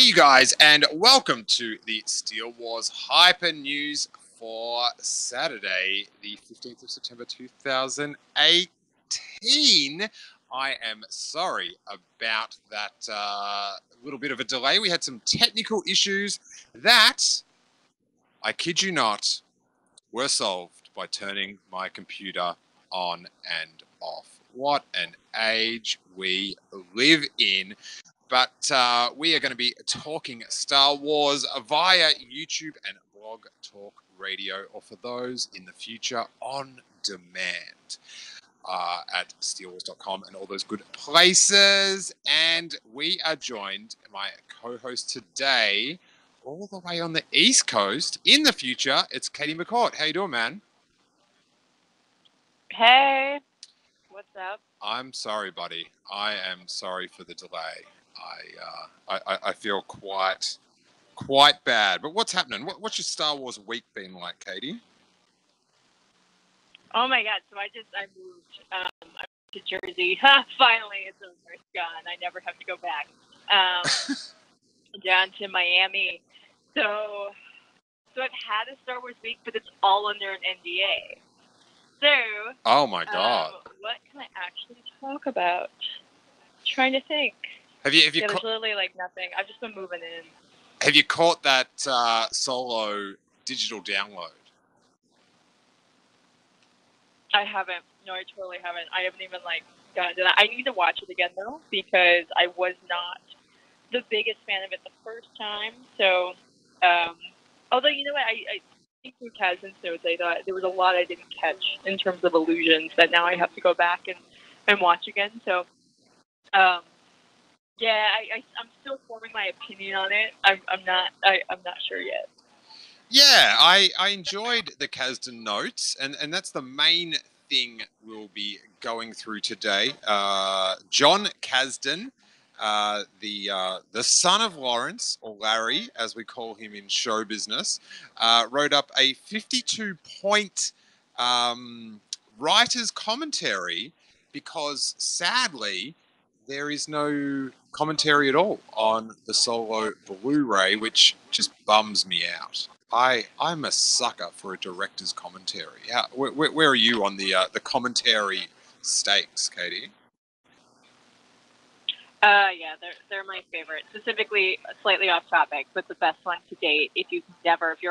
you guys, and welcome to the Steele Wars Hypernews for Saturday, the 15th of September 2018. I am sorry about that little bit of a delay. We had some technical issues that, I kid you not, were solved by turning my computer on and off. What an age we live in. But we are going to be talking Star Wars via YouTube and Blog Talk Radio, or for those in the future, on demand at steelewars.com and all those good places. And we are joined, my co-host today, all the way on the East Coast. In the future, it's Katie McCort. How you doing, man? Hey, what's up? I'm sorry, buddy. I am sorry for the delay. I feel quite bad. But what's happening? What's your Star Wars week been like, Katie? Oh my God! So I moved. I moved to Jersey. Finally, it's over. It's gone. I never have to go back. Down to Miami. So I've had a Star Wars week, but it's all under an NDA. So. Oh my God. What can I actually talk about? I'm trying to think. Have you there's literally like nothing. I've just been moving in. Have you caught that Solo digital download? I haven't. No, I totally haven't. I haven't even gotten to that. I need to watch it again though, because I was not the biggest fan of it the first time. So, although you know what, I think through Kasdan's notes, I thought there was a lot I didn't catch in terms of illusions that now I have to go back and watch again. So, yeah, I'm still forming my opinion on it. I'm not sure yet. Yeah, I enjoyed the Kasdan notes, and that's the main thing we'll be going through today. Jon Kasdan, the son of Lawrence, or Larry, as we call him in show business, wrote up a 52-point writer's commentary because, sadly, there is no commentary at all on the Solo Blu-ray, which just bums me out. I'm a sucker for a director's commentary. Where are you on the commentary stakes, Katie? Yeah, they're my favorite. Specifically, slightly off topic, but the best one to date. If you're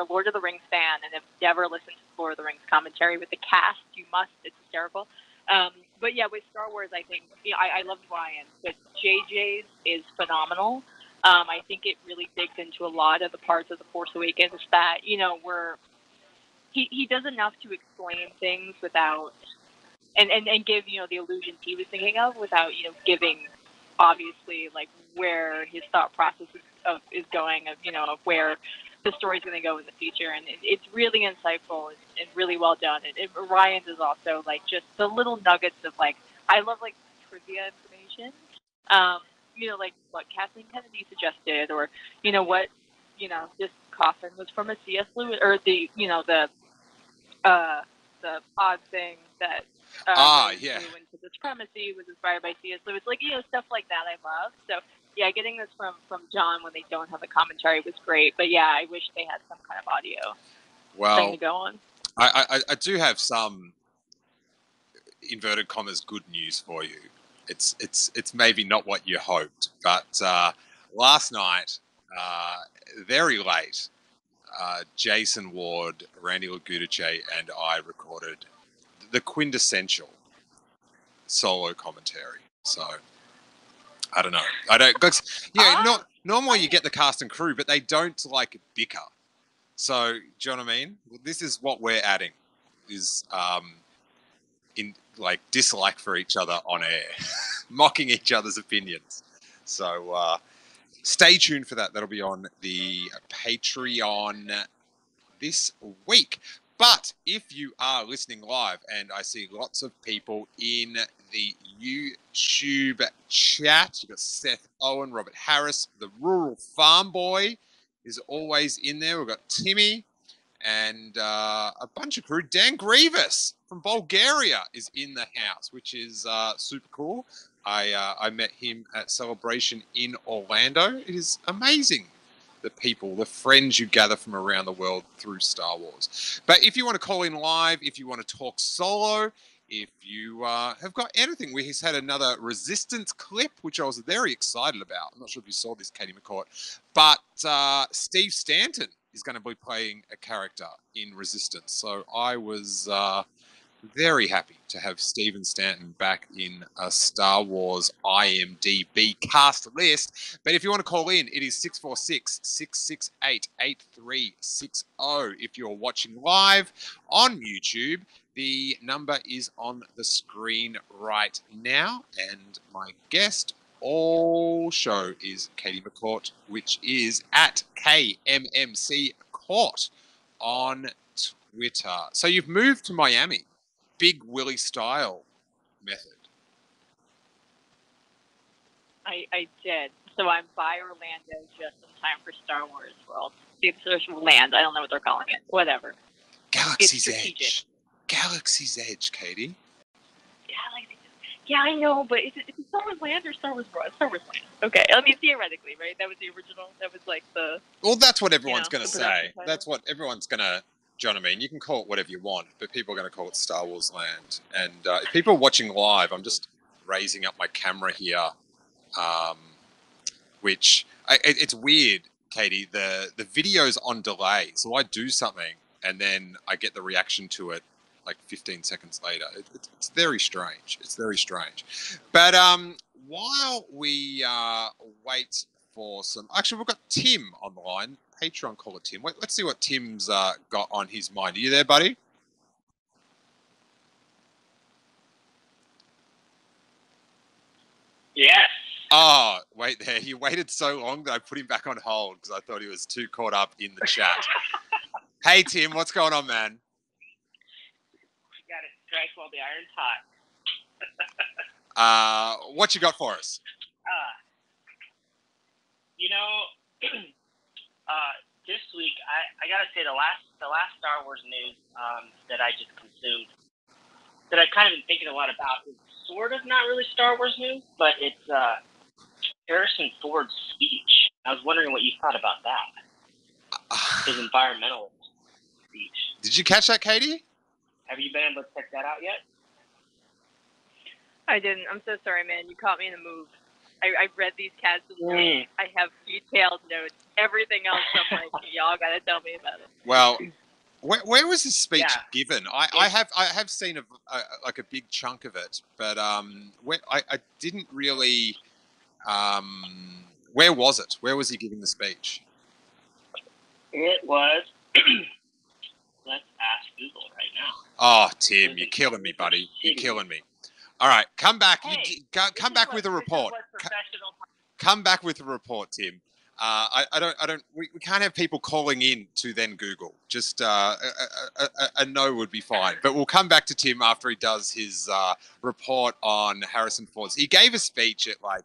a Lord of the Rings fan and have never listened to Lord of the Rings commentary with the cast, you must. It's hysterical. But yeah, with Star Wars, I think I love Ryan, but JJ's is phenomenal. I think it really digs into a lot of the parts of The Force Awakens that, he does enough to explain things without, and give, the illusions he was thinking of without, giving, obviously, like, where his thought process is going, of where the story's going to go in the future. And it's really insightful and really well done. And Ryan's is also, like, just the little nuggets of, like, I love, like, trivia information. Like what Kathleen Kennedy suggested, or what this coffin was from a C.S. Lewis, or the odd thing that flew into the supremacy was inspired by C.S. Lewis, like stuff like that. I love. So yeah, getting this from Jon when they don't have a commentary was great. But yeah, I wish they had some kind of audio thing to go on. I do have some inverted commas good news for you. It's maybe not what you hoped, but last night, very late, Jason Ward, Randy Lagudice, and I recorded the quintessential Solo commentary. So I don't know. Normally you get the cast and crew, but they don't like bicker. So do you know what I mean? Well, this is what we're adding. Is in like dislike for each other on air, mocking each other's opinions. So stay tuned for that. That'll be on the Patreon this week. But if you are listening live, and I see lots of people in the YouTube chat, you've got Seth Owen, Robert Harris, the Rural Farm Boy is always in there. We've got Timmy and a bunch of crew. Dan Grievous from Bulgaria is in the house, which is super cool. I met him at Celebration in Orlando. It is amazing, the people, the friends you gather from around the world through Star Wars. But if you want to call in live, if you want to talk solo, if you have got anything, we've had another Resistance clip, which I was very excited about. I'm not sure if you saw this, Katie McCort, but Steve Stanton is going to be playing a character in Resistance. So I was very happy to have Steven Stanton back in a Star Wars IMDb cast list. But if you want to call in, it is 646-668-8360. If you're watching live on YouTube, the number is on the screen right now. And my guest all show is Katie McCort, which is at KMMC Court on Twitter. So you've moved to Miami. Big Willie style method. I did. So I'm by Orlando just in time for Star Wars World. It's land. I don't know what they're calling it. Whatever. Galaxy's Edge. Galaxy's Edge, Katie. Yeah, I know, but is it Star Wars Land or Star Wars World? Star Wars Land. Okay, I mean, theoretically, right? That was the original. That was like the... Well, that's what everyone's going to say. That's what everyone's going to... Do you know what I mean? You can call it whatever you want, but people are going to call it Star Wars Land. And if people are watching live, I'm just raising up my camera here, which it's weird, Katie. The video's on delay, so I do something and then I get the reaction to it like 15 seconds later. It's very strange. It's very strange. But while we wait for some... Actually, we've got Tim on the line. Patreon caller Tim. Let's see what Tim's got on his mind. Are you there, buddy? Yes. Oh, wait there. You waited so long that I put him back on hold because I thought he was too caught up in the chat. Hey, Tim, what's going on, man? You got to strike while the iron's hot. What you got for us? This week, I gotta say the last Star Wars news that I just consumed, that I've kind of been thinking a lot about, is sort of not really Star Wars news, but it's Harrison Ford's speech. I was wondering what you thought about that. His environmental speech. Did you catch that, Katie? Have you been able to check that out yet? I didn't. I'm so sorry, man. You caught me in the move. I read these cats. I have detailed notes. Everything else, I'm like, y'all got to tell me about it. Well, where was his speech given? I have seen a big chunk of it, but I didn't really. Where was it? Where was he giving the speech? It was. Let's ask Google right now. Oh, Tim, you're killing me, buddy. You're killing me. All right, come back. Hey, come back with a report. Come back with a report, Tim. We can't have people calling in to then Google. Just a no would be fine. But we'll come back to Tim after he does his report on Harrison Ford's. He gave a speech at like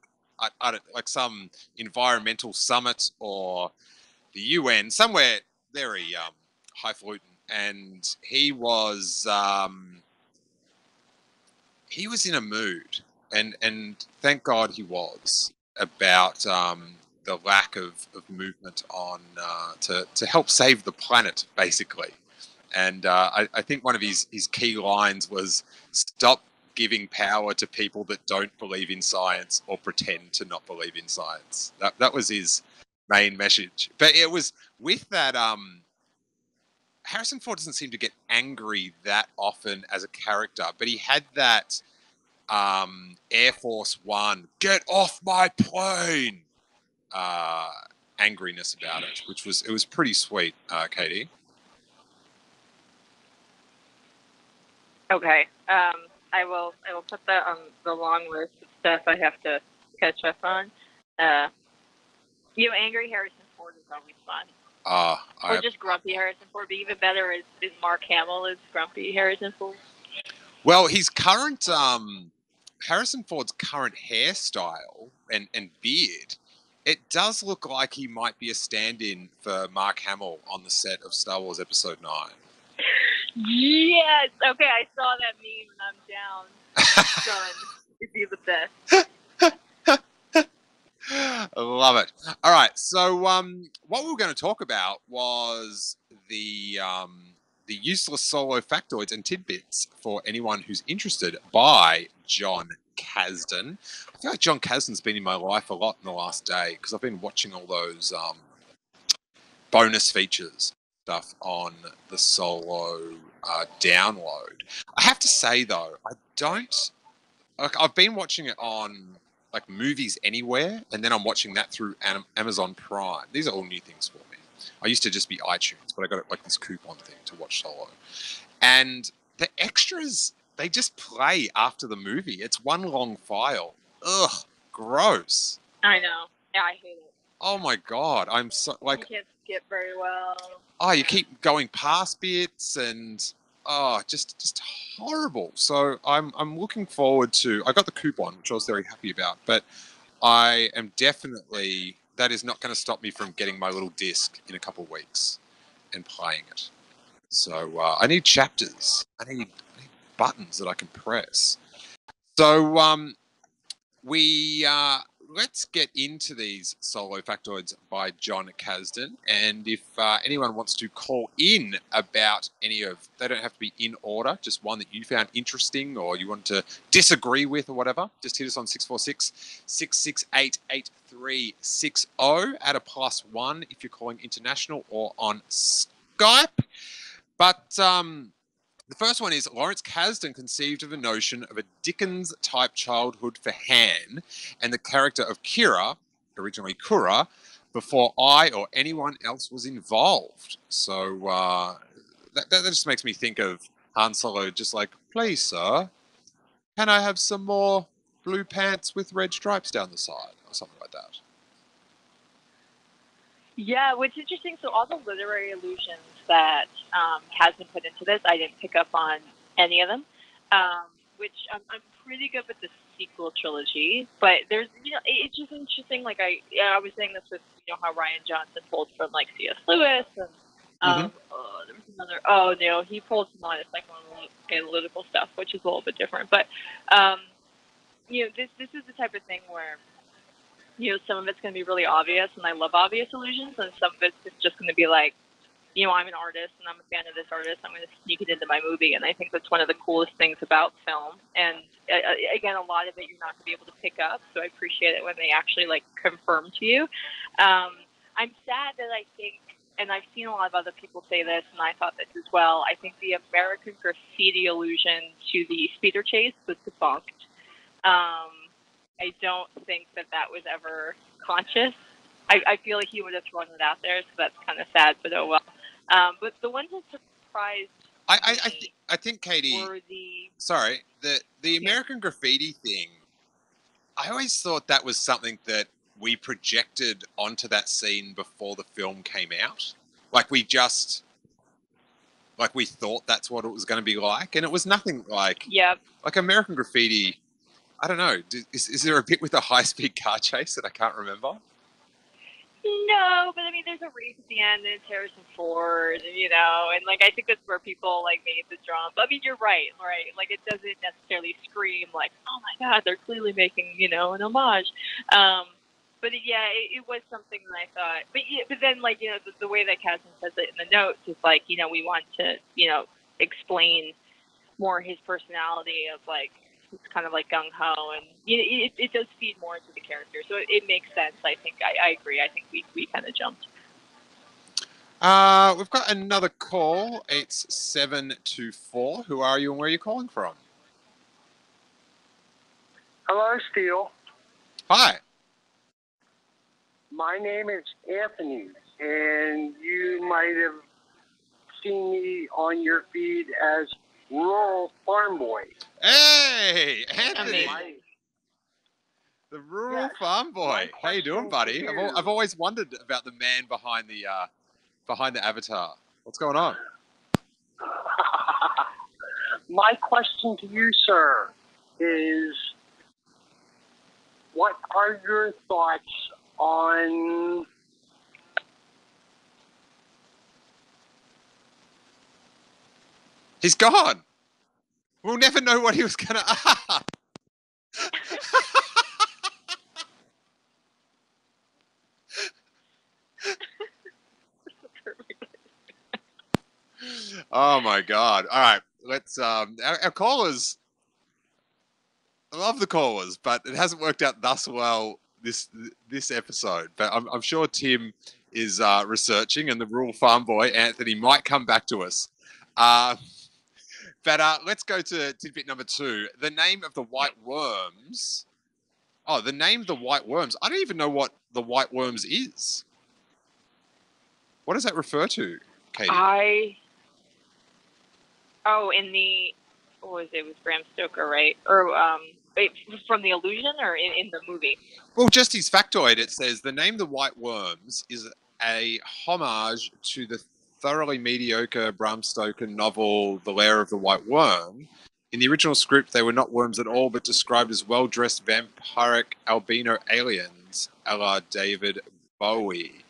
some environmental summit or the UN, somewhere very highfalutin, and he was in a mood, and thank God he was, about the lack of movement on to help save the planet, basically. And I think one of his key lines was, stop giving power to people that don't believe in science or pretend to not believe in science. That was his main message. But it was with that... Harrison Ford doesn't seem to get angry that often as a character, but he had that Air Force One, get off my plane, angriness about it, which was pretty sweet, Katie. Okay. I will put that on the long list of stuff I have to catch up on. Angry Harrison Ford is always fun. Or just grumpy Harrison Ford. But even better is Mark Hamill is grumpy Harrison Ford. Well, his current Harrison Ford's current hairstyle and beard, it does look like he might be a stand-in for Mark Hamill on the set of Star Wars Episode 9. Yes. Okay, I saw that meme and I'm down. Done. It'd be the best. Love it. All right. So, what we were going to talk about was the useless solo factoids and tidbits for anyone who's interested by Jon Kasdan. I feel like Jon Kasdan's been in my life a lot in the last day because I've been watching all those bonus features stuff on the solo download. I have to say though, I don't. Like, I've been watching it on like Movies Anywhere, and then I'm watching that through Amazon Prime. These are all new things for me. I used to just be iTunes, but I got like this coupon thing to watch solo. And the extras, they just play after the movie. It's one long file. Ugh, gross. I know. Yeah, I hate it. Oh my god, I'm so like. You can't skip very well. Oh, you keep going past bits and. Oh, just horrible. So I'm looking forward to. I got the coupon, which I was very happy about, but I am definitely that is not going to stop me from getting my little disc in a couple of weeks and playing it. So I need chapters. I need buttons that I can press. So we let's get into these solo factoids by Jon Kasdan. And if anyone wants to call in about any of, they don't have to be in order, just one that you found interesting or you want to disagree with or whatever, just hit us on 646-668-8360 at a +1 if you're calling international or on Skype. But the first one is Lawrence Kasdan conceived of a notion of a Dickens-type childhood for Han and the character of Kira, originally Kura, before I or anyone else was involved. So that just makes me think of Han Solo just like, please, sir, can I have some more blue pants with red stripes down the side or something like that? Yeah, what's interesting, so all the literary allusions that Kasdan put into this, I didn't pick up on any of them, which I'm pretty good with the sequel trilogy, but there's, it's just interesting, like I was saying this with, how Ryan Johnson pulled from, like, C.S. Lewis, and there was another, he pulled from a lot of psychoanalytical stuff, which is a little bit different, but, this is the type of thing where, some of it's going to be really obvious, and I love obvious illusions, and some of it's just going to be like, I'm an artist, and I'm a fan of this artist, I'm going to sneak it into my movie, and I think that's one of the coolest things about film, and again, a lot of it you're not going to be able to pick up, so I appreciate it when they actually, like, confirm to you. I'm sad that I think, and I've seen a lot of other people say this, and I thought this as well, I think the American Graffiti allusion to the speeder chase was debunked. I don't think that was ever conscious. I feel like he would have thrown it out there, so that's kind of sad, but oh well. But the ones that surprised I think, Katie, were the American Graffiti thing, I always thought that was something that we projected onto that scene before the film came out. Like we thought that's what it was going to be like, and it was nothing like... Yep. Like American Graffiti... I don't know. Is there a bit with a high-speed car chase that I can't remember? No, but I mean, there's a race at the end, and it's Harrison Ford, and like I think that's where people like made the jump. I mean, you're right? Like it doesn't necessarily scream like, oh my God, they're clearly making an homage. But yeah, it was something that I thought. But then like the way that Kasdan says it in the notes is like we want to explain more his personality of like. It's kind of like gung-ho, and it does feed more into the character. So it makes sense, I think. I agree. I think we kind of jumped. We've got another call. It's 724. Who are you and where are you calling from? Hello, Steele. Hi. My name is Anthony, and you might have seen me on your feed as Rural Farm Boy. Hey, Anthony. Amazing. The Rural Farm Boy. How you doing, buddy? I've always wondered about the man behind the avatar. What's going on? My question to you, sir, is what are your thoughts on He's gone. We'll never know what he was going to ask. Oh my God! All right, let's. Our callers. I love the callers, but it hasn't worked out thus well this episode. But I'm sure Tim is researching, and the rural farm boy Anthony might come back to us. But let's go to tidbit number 2. The name of the white worms. Oh, the name of the white worms. I don't even know what the white worms is. What does that refer to, Katie? In the, what was it? It was Bram Stoker, right? Or from The Illusion, or in the movie? Well, just his factoid, it says the name The White Worms is a homage to the thoroughly mediocre Bram Stoker novel The Lair of the White Worm. In the original script, they were not worms at all, but described as well-dressed vampiric albino aliens, a la David Bowie.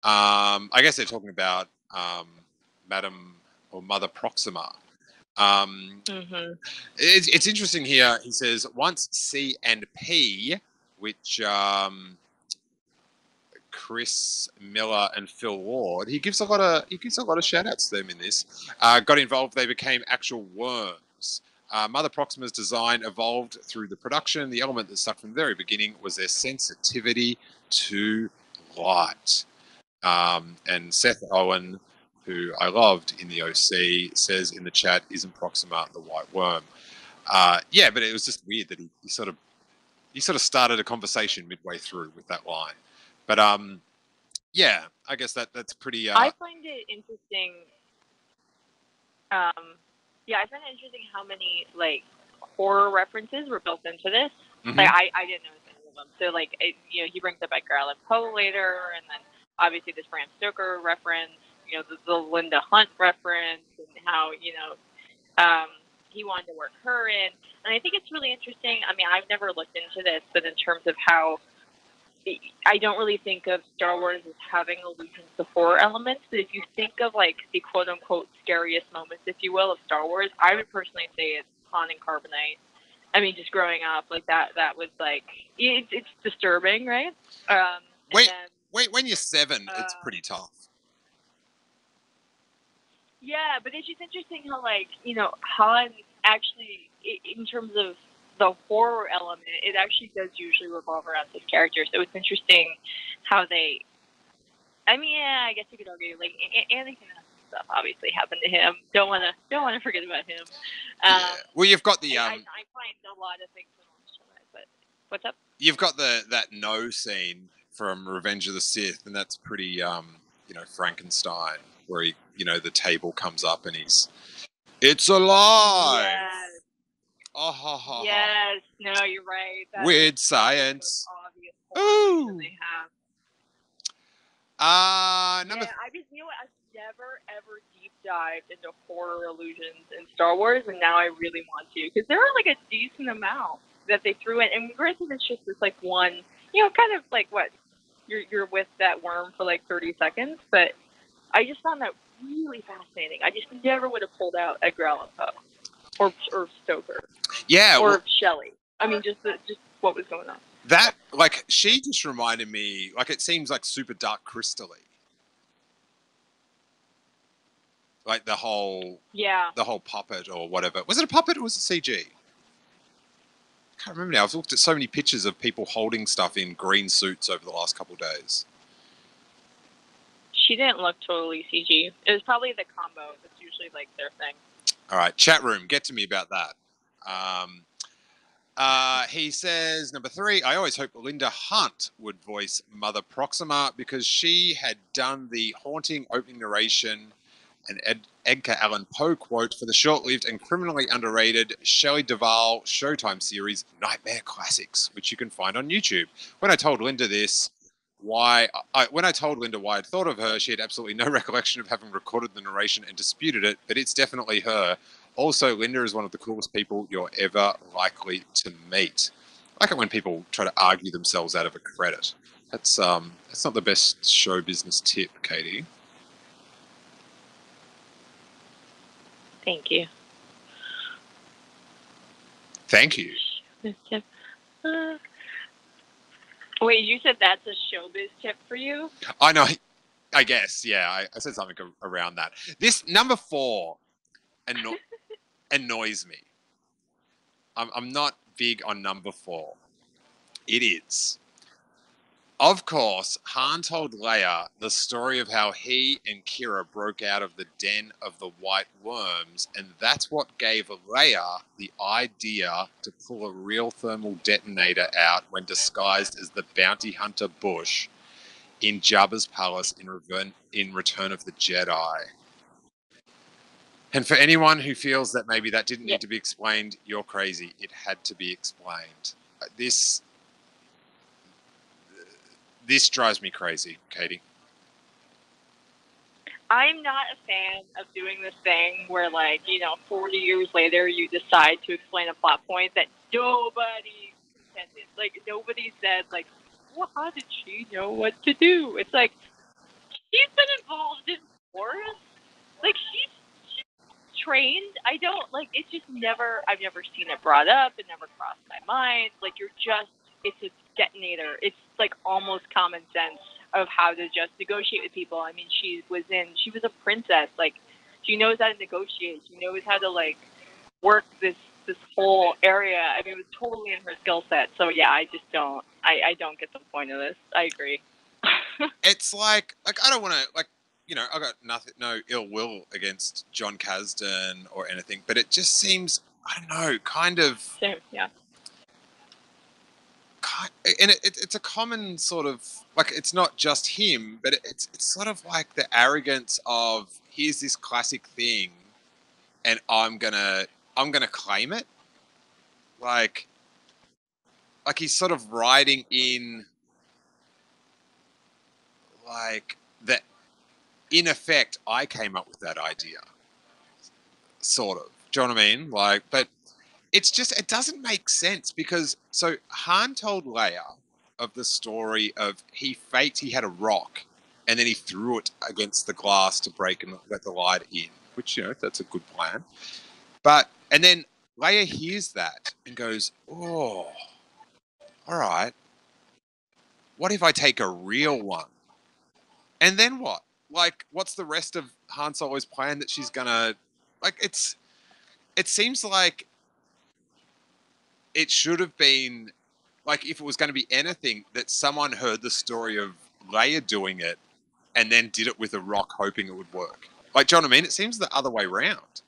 I guess they're talking about Madame or Mother Proxima. It's interesting here. He says once C and P, which Chris Miller and Phil Ward, he gives a lot of shout outs to them in this. Got involved. They became actual worms. Mother Proxima's design evolved through the production. The element that stuck from the very beginning was their sensitivity to light. And Seth Owen, who I loved in the OC, says in the chat, "Isn't Proxima the white worm?" Yeah, but it was just weird that he sort of started a conversation midway through with that line. But yeah, I guess that's pretty. I find it interesting. Yeah, I find it interesting how many like horror references were built into this. Mm-hmm. Like I didn't notice any of them. So like he brings up Edgar Allan Poe later, and then obviously this Bram Stoker reference. The Linda Hunt reference, and how he wanted to work her in. And I think it's really interesting. I mean, I've never looked into this, but in terms of how I don't really think of Star Wars as having allusions to horror elements. But if you think of like the quote unquote scariest moments, if you will, of Star Wars, I would personally say it's Han and Carbonite. I mean, just growing up like that was like it's disturbing, right? Wait, when you're 7, it's pretty tough. Yeah, but it's just interesting how, like, Han actually, in terms of the horror element, it actually does usually revolve around this character. So it's interesting how they, I mean, yeah, I guess you could argue, like, Anakin stuff obviously happened to him. Don't want to forget about him. Yeah. Well, you've got the I find a lot of things from it, but what's up? You've got that no scene from Revenge of the Sith, and that's pretty, Frankenstein, where he, the table comes up and it's alive. Yes. Oh, ha, ha, yes. No, you're right. That weird science. Obvious ooh. they have. I've never ever deep dived into horror illusions in Star Wars, and now I really want to, because there are like a decent amount that they threw in. And granted, it's just this like one, kind of like what you're with that worm for like 30 seconds, but I just found that really fascinating. I just never would have pulled out Edgar Allan Poe or Stoker. Yeah. Or Shelley. I mean, just what was going on. That, like, she just reminded me, like, it seems like super dark crystal-y. Like the whole puppet or whatever. Was it a puppet or was it CG? I can't remember now. I've looked at so many pictures of people holding stuff in green suits over the last couple of days. She didn't look totally CG. It was probably the combo. That's usually like their thing. All right, chat room, get to me about that. He says, number 3, I always hoped Linda Hunt would voice Mother Proxima because she had done the haunting opening narration and Edgar Allan Poe quote for the short-lived and criminally underrated Shelley Duvall Showtime series Nightmare Classics, which you can find on YouTube. When I told Linda why I'd thought of her, she had absolutely no recollection of having recorded the narration and disputed it, but it's definitely her. Also, Linda is one of the coolest people you're ever likely to meet. I like it when people try to argue themselves out of a credit. That's not the best show business tip, Katie. Thank you. Thank you. Wait, you said that's a showbiz tip for you? I know. I guess, yeah. I said something around that. This number 4 annoys me. I'm not big on number 4. It is. Of course, Han told Leia the story of how he and Kira broke out of the den of the white worms, and that's what gave Leia the idea to pull a real thermal detonator out when disguised as the bounty hunter Bush in Jabba's palace in Return of the Jedi. And for anyone who feels that maybe that didn't need to be explained, you're crazy. It had to be explained. This drives me crazy, Katie. I'm not a fan of doing this thing where, 40 years later, you decide to explain a plot point that nobody intended. Nobody said, well, how did she know what to do? It's like, she's been involved in wars. She's trained. I don't, it's just never, I've never seen it brought up. It never crossed my mind. It's a detonator. It's almost common sense of how to just negotiate with people. I mean, she was a princess. She knows how to negotiate. She knows how to work this whole area. I mean, it was totally in her skill set. So yeah, I just don't. I don't get the point of this. I agree. It's I don't want to I got no ill will against Jon Kasdan or anything, but it just seems, I don't know, kind of. Same, yeah. And it's a common sort of, it's not just him, but it's sort of the arrogance of, here's this classic thing and I'm gonna claim it. He's sort of riding in that, in effect, I came up with that idea. Sort of. Do you know what I mean? But it's just, it doesn't make sense because, so Han told Leia of the story of he had a rock and then he threw it against the glass to break and let the light in, which, that's a good plan. And then Leia hears that and goes, oh, all right. What if I take a real one? And then what? What's the rest of Han Solo's plan that she's gonna, it seems like it should have been, if it was going to be anything, that someone heard the story of Leia doing it and then did it with a rock hoping it would work. Do you know what I mean? It seems the other way around.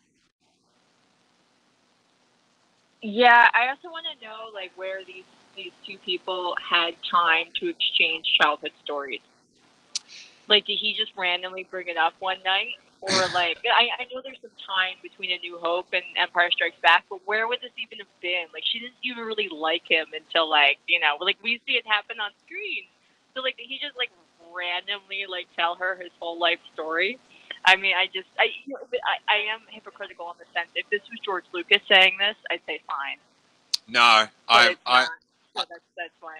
Yeah, I also want to know, where these two people had time to exchange childhood stories. Did he just randomly bring it up one night? Or, I know there's some time between A New Hope and Empire Strikes Back, but where would this even have been? She didn't even really like him until, we see it happen on screen. So, did he just, randomly, tell her his whole life story? I mean, I am hypocritical in the sense, if this was George Lucas saying this, I'd say fine. No, so that's why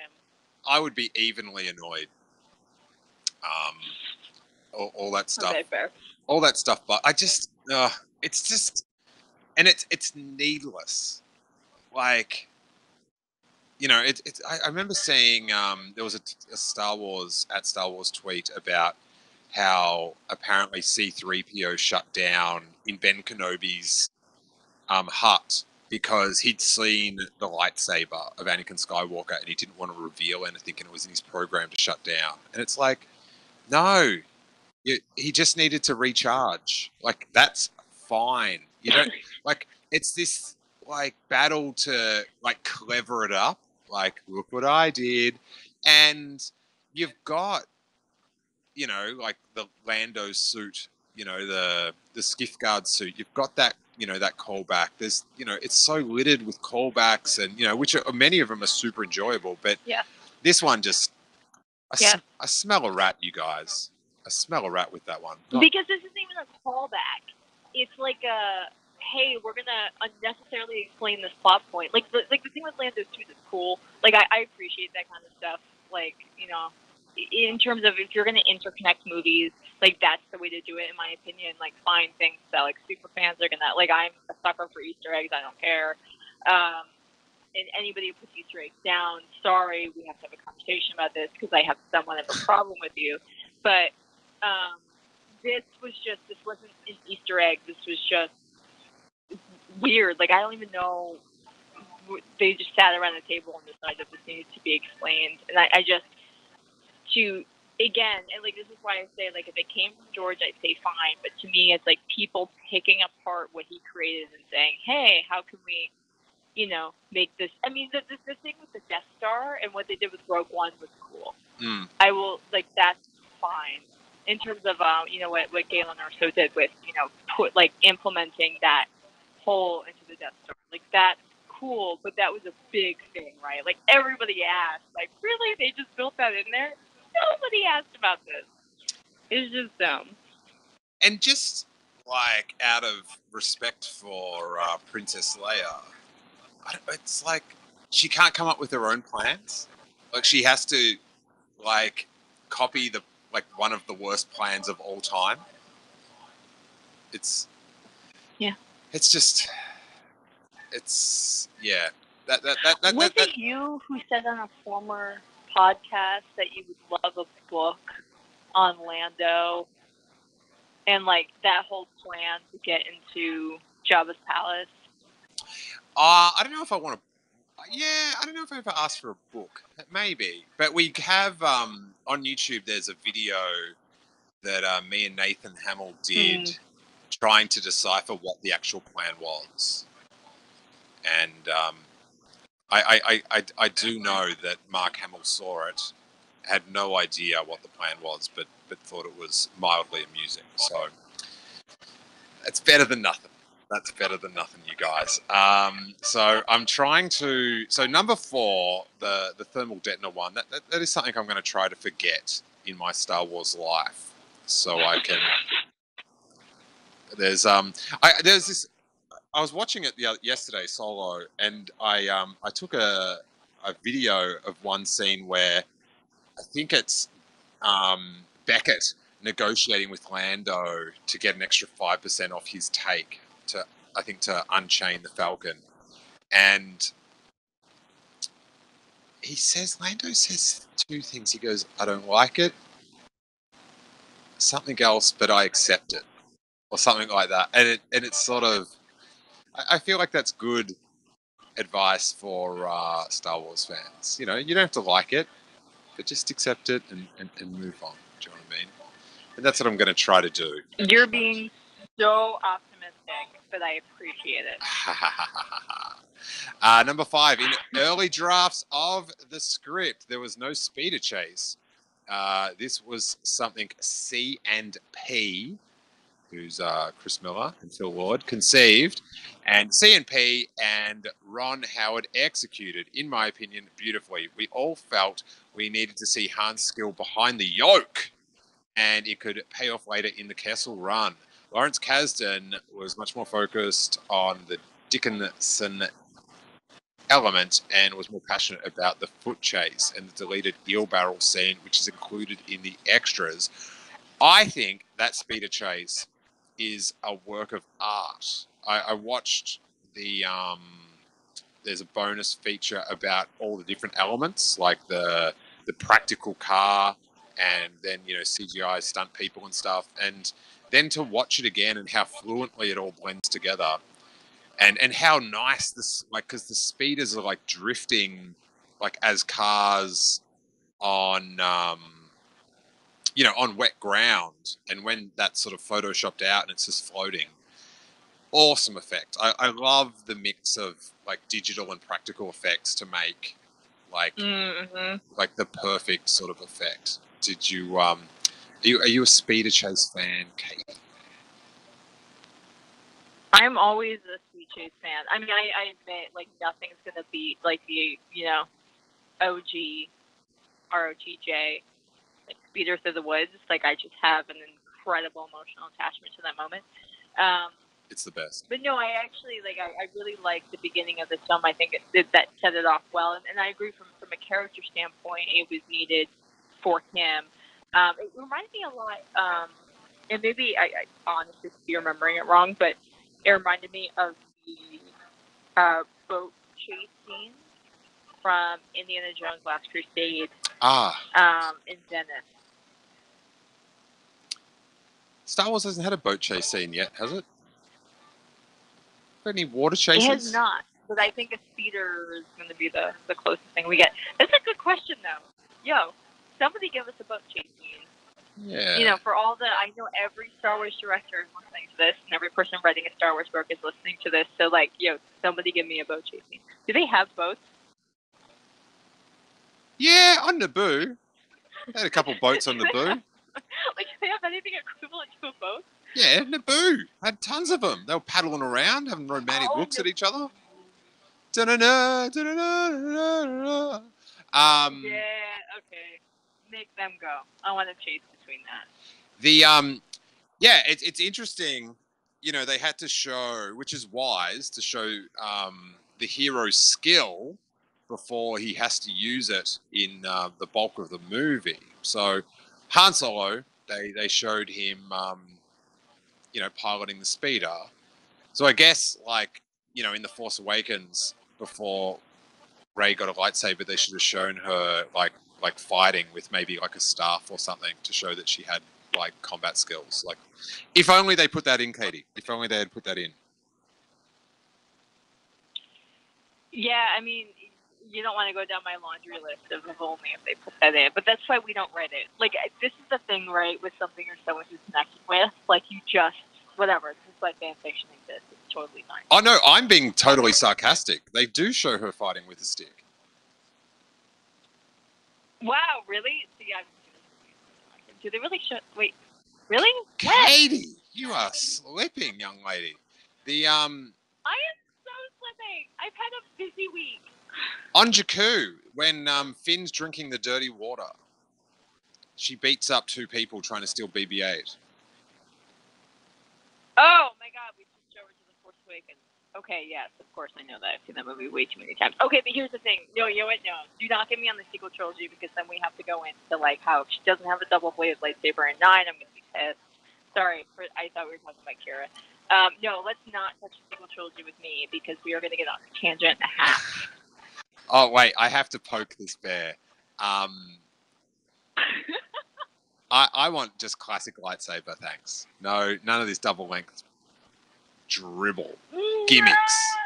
I would be evenly annoyed. All that stuff. Okay, fair. All that stuff, but I just, it's just, and it's needless. I remember seeing, there was a Star Wars tweet about how apparently C-3PO shut down in Ben Kenobi's hut because he'd seen the lightsaber of Anakin Skywalker and he didn't want to reveal anything, and it was in his program to shut down. And it's no. He just needed to recharge. That's fine. You don't it's this battle to clever it up. Look what I did. And you've got, the Lando suit, the skiff guard suit. You've got that, that callback. There's, it's so littered with callbacks and, which many of them are super enjoyable. But this one just, I smell a rat, you guys. I smell a rat with that one. Because this isn't even a callback. It's hey, we're going to unnecessarily explain this plot point. The thing with Lando suit is cool. I appreciate that kind of stuff. In terms of if you're going to interconnect movies, that's the way to do it, in my opinion. Find things that, super fans are going to, I'm a sucker for Easter eggs. I don't care. And anybody who puts Easter eggs down, sorry, we have to have a conversation about this because I have somewhat of a problem with you. But This wasn't an Easter egg. This was just weird. Like, I don't even know. They just sat around the table and decided that this needed to be explained. And I just, again, and like, this is why I say, like, if it came from George, I'd say fine. But to me, it's like people picking apart what he created and saying, hey, how can we, make this? I mean, the thing with the Death Star and what they did with Rogue One was cool. I will, like, that's fine. In terms of, what Galen Erso did with, implementing that hole into the Death Star. Like, that's cool, but that was a big thing, right? Like, everybody asked, like, really? They just built that in there? Nobody asked about this. It's just dumb. And just, like, out of respect for Princess Leia, it's like she can't come up with her own plans. Like, she has to, like, copy one of the worst plans of all time. It's just, Was it you who said on a former podcast that you would love a book on Lando and, like, that whole plan to get into Jabba's palace? I don't know if I want to. Yeah, I don't know if I ever asked for a book. Maybe, but we have on YouTube. There's a video that me and Nathan Hamill did, trying to decipher what the actual plan was, and I do know that Mark Hamill saw it, had no idea what the plan was, but thought it was mildly amusing. So it's better than nothing. That's better than nothing, you guys. So I'm trying to. So number 4, the thermal detonator one. That is something I'm going to try to forget in my Star Wars life, so I can. There's this. I was watching it yesterday solo, and I took a video of one scene where I think it's Beckett negotiating with Lando to get an extra 5% off his take to unchain the Falcon, and Lando says 2 things. He goes, "I don't like it," something else, "but I accept it," or something like that. And it's sort of, I feel like that's good advice for Star Wars fans. You don't have to like it, but just accept it and move on. Do you know what I mean? And that's what I'm going to try to do. You're being so optimistic, but I appreciate it. Number 5, in early drafts of the script, there was no speeder chase. This was something C and P, who's Chris Miller and Phil Lord, conceived, and C and P and Ron Howard executed, in my opinion, beautifully. We all felt we needed to see Han's skill behind the yoke, and it could pay off later in the Kessel Run. Lawrence Kasdan was much more focused on the Dickinson element and was more passionate about the foot chase and the deleted eel barrel scene, which is included in the extras. I think that speeder chase is a work of art. I watched there's a bonus feature about all the different elements, like the practical car, and then CGI stunt people and stuff, and then to watch it again and how fluently it all blends together, and how nice this, like, because the speeders are like drifting like as cars on on wet ground, and when that's sort of photoshopped out and it's just floating, awesome effect. I love the mix of like digital and practical effects to make like like the perfect sort of effect. Did you are you a speeder chase fan, Kate? I'm always a speed chase fan. I mean, I admit, like, nothing's gonna beat like the OG ROTJ, like Speeder Through the Woods. Like, I just have an incredible emotional attachment to that moment. It's the best. But no, I actually I really like the beginning of the film. I think that set it off well, and I agree from a character standpoint, it was needed for him. It reminded me a lot, and maybe I honestly could be remembering it wrong, but it reminded me of the boat chase scene from Indiana Jones Last Crusade in Venice. Star Wars hasn't had a boat chase scene yet, has it? Got any water chases? It has not, but I think a speeder is going to be the closest thing we get. That's a good question, though. Yo, somebody give us a boat chase scene. Yeah. You know, for all the, I know every Star Wars director is listening to this, and every person writing a Star Wars book is listening to this. So, like, yo, somebody give me a boat chase scene. Do they have boats? Yeah, on Naboo. They had a couple boats on Naboo. Like, do they have anything equivalent to a boat? Yeah, Naboo had tons of them. They were paddling around, having romantic looks at each other. Da-da-da, da-da-da, da-da-da. Yeah, okay. Make them go. I want to chase between that. Yeah, it's interesting. You know, they had to show, which is wise, to show the hero's skill before he has to use it in the bulk of the movie. So Han Solo, they showed him, you know, piloting the speeder. So I guess, like, you know, in The Force Awakens, before Rey got a lightsaber, they should have shown her like fighting with maybe like a staff or something to show that she had like combat skills. Like, if only they put that in, Katie. If only they had put that in. Yeah, I mean, you don't want to go down my laundry list of if only if they put that in, but that's why we don't write it. Like, this is the thing, right, with something you're so connected with, like, you just, whatever, it's just like fan fiction exists. It's totally fine. Oh, no, I'm being totally sarcastic. They do show her fighting with a stick. Wow, really? See, do they really show, wait, really? Katie, you are slipping, young lady. I am so slipping. I've had a busy week. On Jakku, when Finn's drinking the dirty water, she beats up two people trying to steal BB-8. Oh my God, we switched over to The Force Awakens. Okay, yes, of course I know that. I've seen that movie way too many times. Okay, but here's the thing. No, you know what? No, do not get me on the sequel trilogy because then we have to go into like how she doesn't have a double-bladed lightsaber in 9. I'm going to be pissed. Sorry, I thought we were talking about Kira. No, let's not touch the sequel trilogy with me because we are going to get on a tangent and a half. Oh, wait, I have to poke this bear. I want just classic lightsaber, thanks. No, none of this double length dribble. Gimmicks.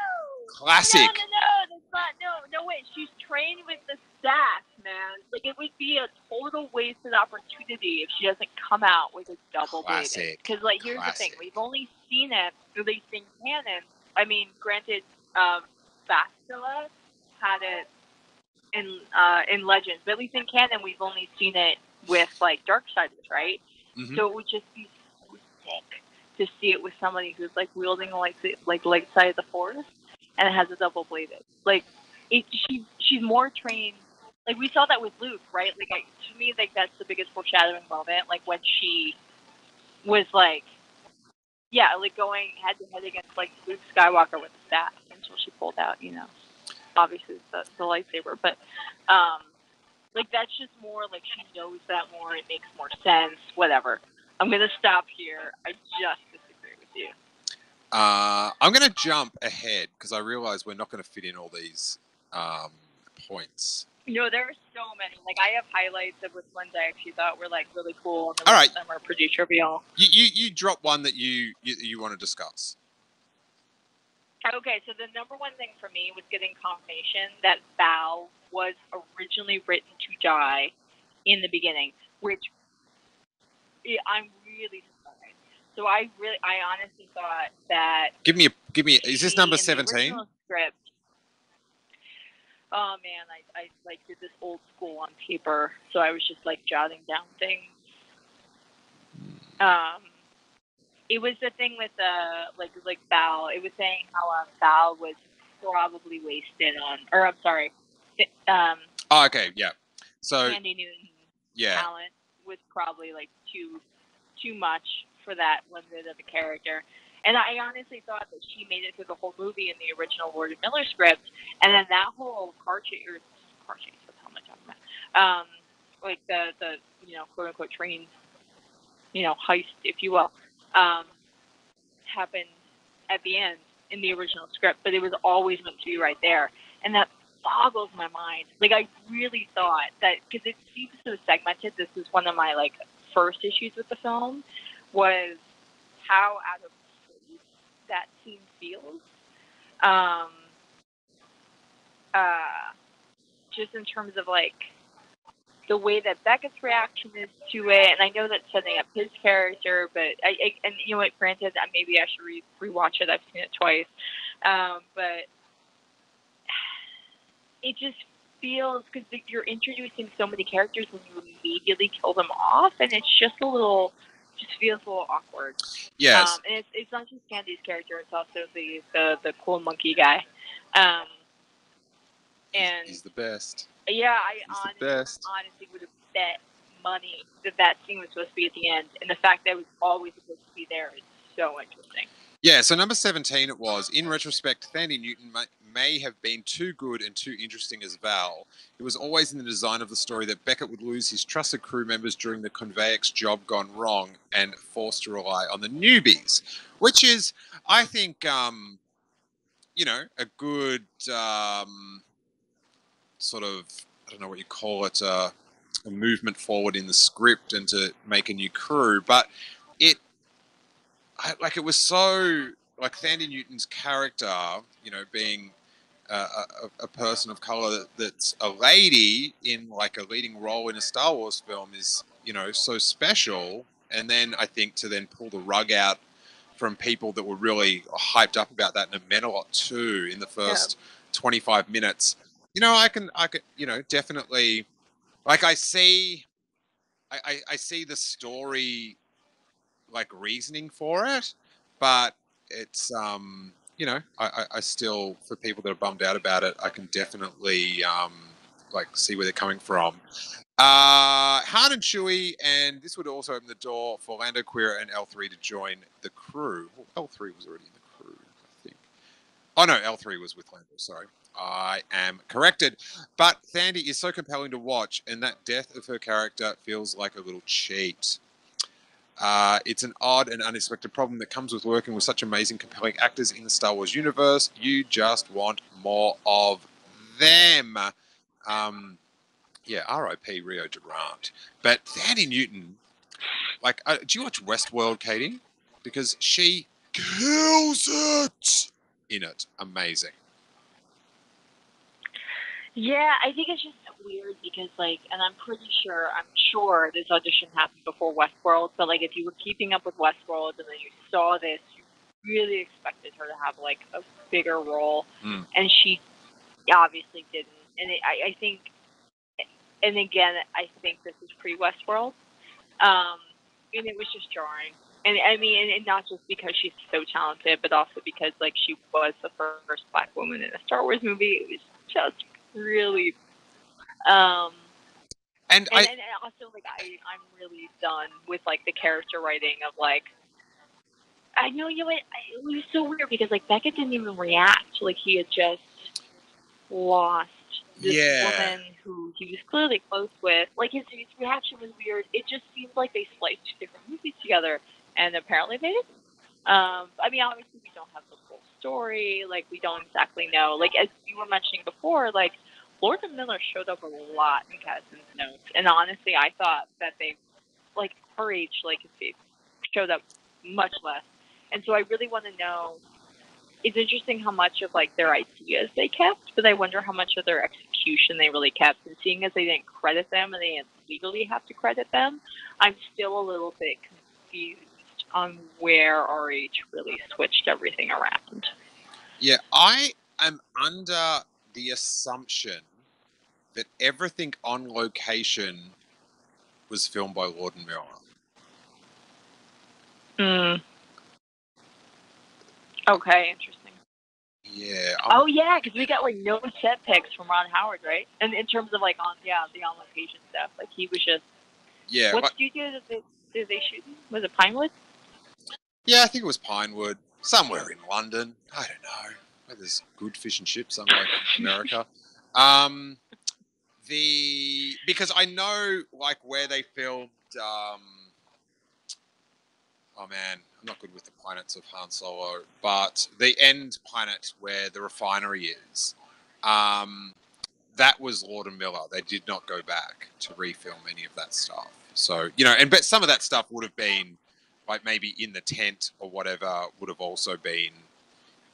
Classic. No, that's not, no, wait. She's trained with the staff, man. Like, it would be a total wasted opportunity if she doesn't come out with a double bladed. Because, like, here's the thing. We've only seen it, at least in canon. I mean, granted, Bastila had it in Legends, but at least in canon, we've only seen it with, like, Darksiders, right? Mm-hmm. So it would just be so sick to see it with somebody who's, like, wielding, like, the light side of the Force, and it has a double bladed. Like, she's more trained. Like, we saw that with Luke, right? Like, to me, like, that's the biggest foreshadowing moment. Like, when she was, like, yeah, like, going head-to-head against, like, Luke Skywalker with the staff until she pulled out, you know, obviously the lightsaber. But, like, that's just more, like, she knows that more. It makes more sense. Whatever. I'm going to stop here. I just disagree with you. I'm going to jump ahead because I realize we're not going to fit in all these points. No, there are so many. Like, I have highlights of which ones I actually thought were, like, really cool, and the rest of them are pretty trivial. You drop one that you want to discuss. Okay, so the number one thing for me was getting confirmation that Val was originally written to die in the beginning, which I'm really surprised. So I honestly thought that. Give me. Is this number 17? Script. Oh man, I like did this old school on paper, so I was just like jotting down things. It was the thing with like Val. It was saying how Val was probably wasted on, or I'm sorry. Oh, okay, yeah. So Andy Newton's talent was probably like too much for that limited of a character. And I honestly thought that she made it through the whole movie in the original Lord and Miller script, and then that whole car chase, that's how much I'm talking about. Like the you know, quote unquote train, you know, heist, if you will, happened at the end in the original script, but it was always meant to be right there, and that boggles my mind. Like, I really thought that, because it seems so segmented. This is one of my like first issues with the film, was how out of place that scene feels. Just in terms of like the way that Beckett's reaction is to it, and I know that's setting up his character, but and you know what, granted, maybe I should rewatch it. I've seen it twice, but it just feels, because you're introducing so many characters and you immediately kill them off, and it's just just feels a little awkward. Yes. And it's not just Candy's character; it's also the cool monkey guy. And he's the best. Yeah, he's the best. honestly would have bet money that scene was supposed to be at the end, and the fact that it was always supposed to be there is so interesting. Yeah, so number 17 it was. In retrospect, Thandie Newton may have been too good and too interesting as Val. It was always in the design of the story that Beckett would lose his trusted crew members during the Convex job gone wrong and forced to rely on the newbies, which is, I think, you know, a good sort of, I don't know what you call it, a movement forward in the script and to make a new crew. But it was so, like, Thandie Newton's character, you know, being a person of color that's a lady in like a leading role in a Star Wars film is, you know, so special. And then I think to then pull the rug out from people that were really hyped up about that, and it meant a lot too in the first 25 minutes. You know, I can, you know, definitely, like, I see the story, like, reasoning for it, but it's, you know, I still, for people that are bummed out about it, I can definitely, like, see where they're coming from. Han and Chewie, and this would also open the door for Lando Queer and L3 to join the crew. Well, L3 was already in the crew, I think. Oh no, L3 was with Lando, sorry. I am corrected. But Thandie is so compelling to watch, and that death of her character feels like a little cheat. It's an odd and unexpected problem that comes with working with such amazing, compelling actors in the Star Wars universe. You just want more of them. Yeah, R.I.P. Rio Durant. But Thandie Newton, like, do you watch Westworld, Katie? Because she kills it in it. Amazing. Yeah, I think it's just weird because, like, and I'm sure this audition happened before Westworld, but, like, if you were keeping up with Westworld and then you saw this, you really expected her to have, like, a bigger role, and she obviously didn't. And I think, and again, I think this is pre-Westworld, and it was just jarring. And I mean, and not just because she's so talented, but also because, like, she was the first Black woman in a Star Wars movie. It was just really, and also, like, I'm really done with, like, the character writing of, like, I know, you know, it was so weird because, like, Beckett didn't even react. Like, he had just lost this woman who he was clearly close with. Like, his reaction was weird. It just seems like they spliced two different movies together, and apparently they didn't. I mean, obviously we don't have the full story. Like, we don't exactly know. Like, as you were mentioning before, like, Lord and Miller showed up a lot in Kasdan's notes, and honestly, I thought that they, like, her age, like, they showed up much less. And so I really want to know. It's interesting how much of, like, their ideas they kept, but I wonder how much of their execution they really kept. And seeing as they didn't credit them and they didn't legally have to credit them, I'm still a little bit confused on where RH really switched everything around. Yeah, I am under the assumption that everything on location was filmed by Lord and Miller. Okay, interesting. Yeah. Oh yeah, because we got, like, no set pics from Ron Howard, right? And in terms of, like, the on location stuff, like, he was just. Yeah. What studio did they shoot in? Was it Pinewood? Yeah, I think it was Pinewood, somewhere in London. I don't know. Where there's good fish and chips, unlike America. Because I know, like, where they filmed. Oh man, I'm not good with the planets of Han Solo, but the end planet where the refinery is, that was Lord and Miller. They did not go back to refilm any of that stuff. So, you know, but some of that stuff would have been, like maybe in the tent or whatever would have also been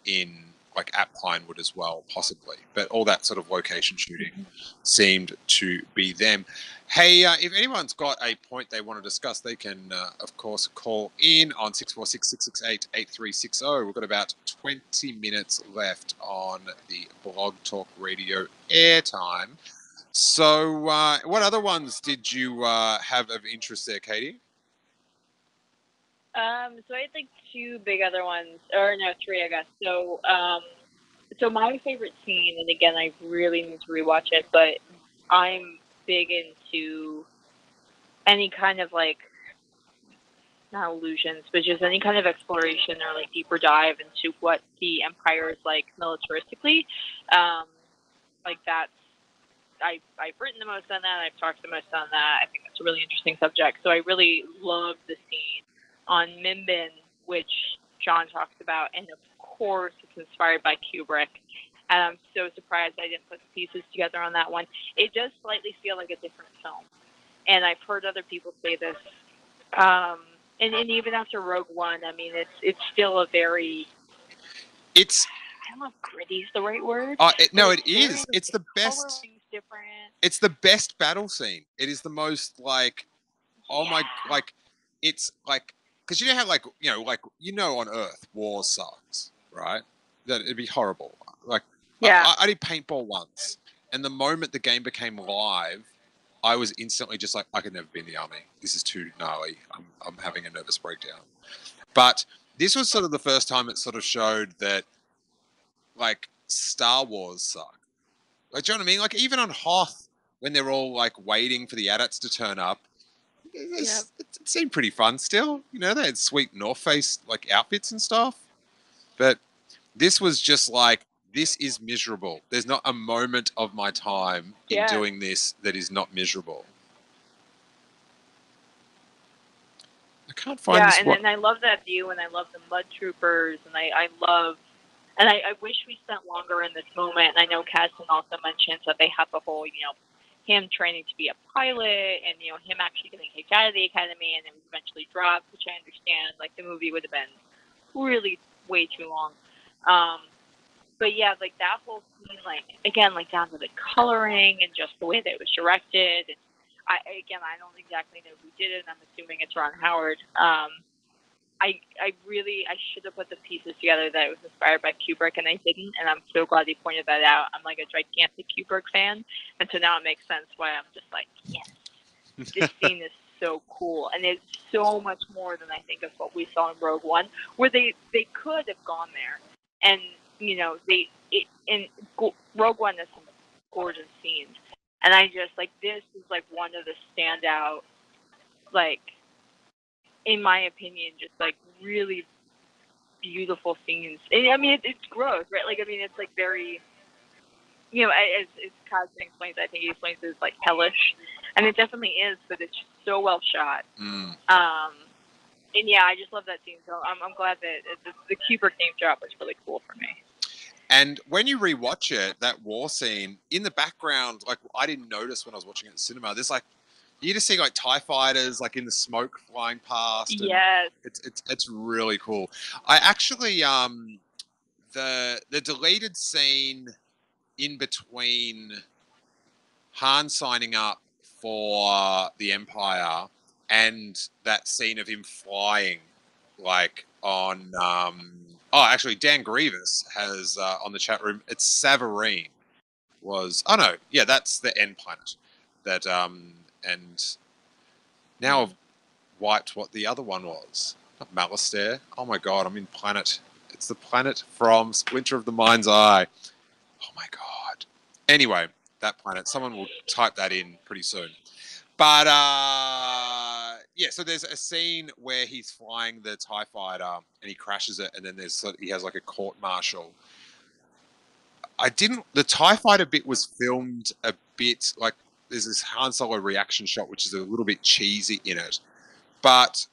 in like at Pinewood as well, possibly. But all that sort of location shooting seemed to be them. Hey, if anyone's got a point they want to discuss, they can, of course, call in on 646-668-8360. We've got about 20 minutes left on the Blog Talk Radio airtime. So what other ones did you have of interest there, Katie? So I had like two big other ones, or no, three, I guess. So, so my favorite scene, and again, I really need to rewatch it, but I'm big into any kind of like, not illusions, but just any kind of exploration or like deeper dive into what the Empire is like militaristically. Like that's, I've written the most on that. I've talked the most on that. I think that's a really interesting subject. So I really love the scene on Minbin, which Jon talks about, and of course it's inspired by Kubrick. And I'm so surprised I didn't put the pieces together on that one. It does slightly feel like a different film, and I've heard other people say this. And even after Rogue One, I mean, it's still a very, I don't know if gritty is the right word. No, it is. It's the best. Coloring's different. It's the best battle scene. It is the most like, oh my, like, it's like, because you know how like on Earth war sucks, right? That it'd be horrible. Like, I did paintball once, and the moment the game became live, I was instantly just like, I could never be in the army. This is too gnarly. I'm having a nervous breakdown. But this was sort of the first time it sort of showed that, like, Star Wars suck. Like, do you know what I mean? Like, even on Hoth, when they're all like waiting for the AT-ATs to turn up, it seemed pretty fun still. You know, they had sweet North Face like outfits and stuff. But this was just like, this is miserable. There's not a moment of my time in doing this that is not miserable. I can't find this one. And I love that view, and I love the mud troopers, and I wish we spent longer in this moment. And I know Kasdan also mentions that they have the whole, him training to be a pilot, and him actually getting kicked out of the academy, and then eventually dropped, which I understand. Like, the movie would have been really way too long. But yeah, like that whole scene, like again, like down to the coloring and just the way that it was directed. And I don't exactly know who did it, and I'm assuming it's Ron Howard. I should have put the pieces together that it was inspired by Kubrick, and I didn't, and I'm so glad he pointed that out. I'm like a gigantic Kubrick fan, and so now it makes sense why I'm just like, yes, this scene is so cool, and it's so much more than I think of what we saw in Rogue One, where they could have gone there, and in Rogue One has some gorgeous scenes, and I just like, this is like one of the standout, like, in my opinion, just like really beautiful scenes. And, I mean, it's gross, right? Like, I mean, it's like very, as Kasdan explains, I think he explains it as like hellish, and it definitely is, but it's just so well shot. And yeah, I just love that scene. So I'm glad that the Kubrick name drop was really cool for me. And when you rewatch it, that war scene in the background, like I didn't notice when I was watching it in the cinema. There's like, you just see like TIE fighters like in the smoke flying past. Yes, it's really cool. I actually the deleted scene in between Han signing up for the Empire and that scene of him flying, like on actually Dan Grievous has on the chat room, it's Savareen that's the end planet that and now I've wiped what the other one was. Not Malastare. Oh my god, I'm in planet. It's the planet from Splinter of the Mind's Eye. Oh my god. Anyway, that planet. Someone will type that in pretty soon. But so there's a scene where he's flying the TIE fighter and he crashes it, and then he has like a court martial. The TIE fighter bit was filmed a bit like, there's this Han Solo reaction shot which is a little bit cheesy in it, but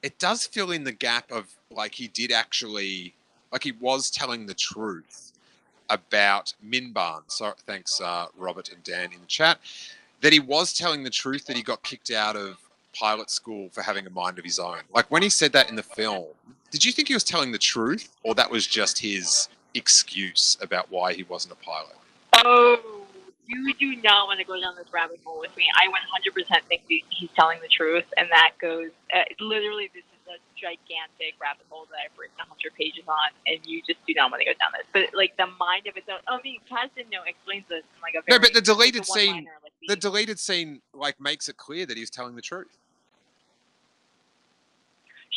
it does fill in the gap of like he did actually, like he was telling the truth about Minban. So thanks Robert and Dan in the chat, that he was telling the truth that he got kicked out of pilot school for having a mind of his own. Like, when he said that in the film, did you think he was telling the truth, or that was just his excuse about why he wasn't a pilot? Oh, you do not want to go down this rabbit hole with me. I 100% think he's telling the truth, and that goes literally. This is a gigantic rabbit hole that I've written 100 pages on, and you just do not want to go down this. But like the mind of its own. I mean, Kasdan explains this in like a very, no, but the deleted like, scene, the deleted scene, like, makes it clear that he's telling the truth.